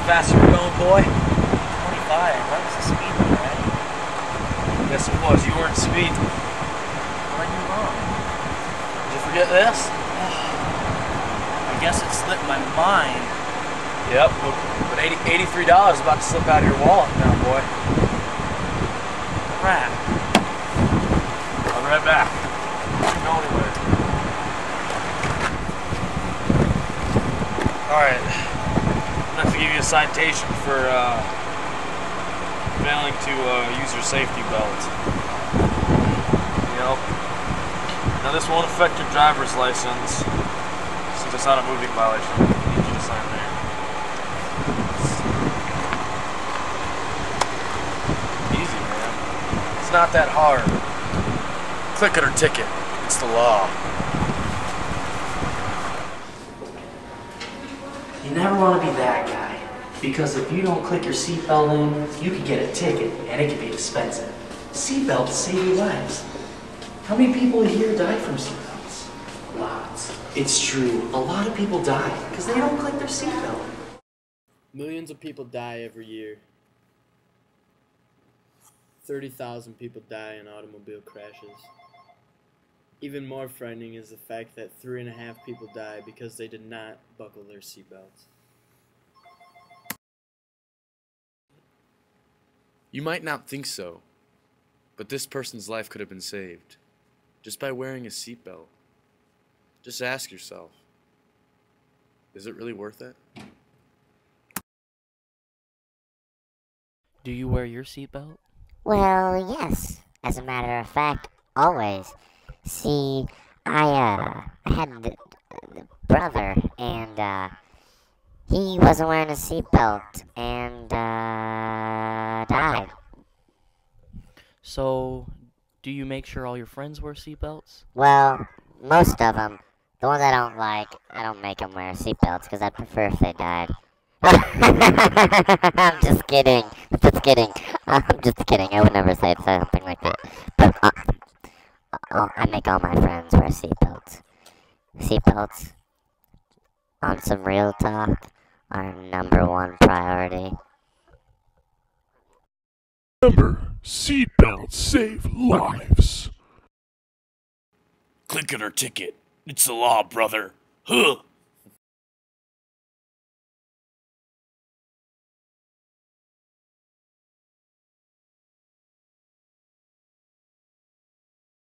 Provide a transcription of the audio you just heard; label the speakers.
Speaker 1: fast you were going, boy?
Speaker 2: 25. That was the speed limit, right?
Speaker 1: Yes, it was. You weren't speeding.
Speaker 2: What are you wrong?
Speaker 1: Did you forget this?
Speaker 2: I guess it slipped my mind.
Speaker 1: Yep. But $83 is about to slip out of your wallet now, boy.
Speaker 2: Crap.
Speaker 1: I'll be right back. Don't go anywhere. Alright. I'm going to have to give you a citation for failing to use your safety belt. Yep. Now this won't affect your driver's license since it's not a moving violation. I need you to sign there. Easy, man. It's not that hard. Click it or ticket. It's the law.
Speaker 3: You never want to be that guy, because if you don't click your seatbelt in, you could get a ticket, and it could be expensive. Seatbelts save your lives. How many people here die from seatbelts? Lots. It's true, a lot of people die because they don't click their seatbelt.
Speaker 4: Millions of people die every year. 30,000 people die in automobile crashes. Even more frightening is the fact that 3.5 people die because they did not buckle their seatbelts.
Speaker 5: You might not think so, but this person's life could have been saved just by wearing a seatbelt. Just ask yourself, is it really worth it?
Speaker 6: Do you wear your seatbelt?
Speaker 7: Well, yes. As a matter of fact, always. See, I had a brother, and, he wasn't wearing a seatbelt, and, died.
Speaker 6: So, do you make sure all your friends wear seatbelts?
Speaker 7: Well, most of them. The ones I don't like, I don't make them wear seatbelts, because I prefer if they died. I'm just kidding. I'm just kidding. I'm just kidding. I would never say something like that. But, I make all my friends wear seatbelts. Seatbelts, on some real talk, are #1 priority.
Speaker 8: Remember, seatbelts save lives.
Speaker 5: Click it or ticket. It's the law, brother. Huh.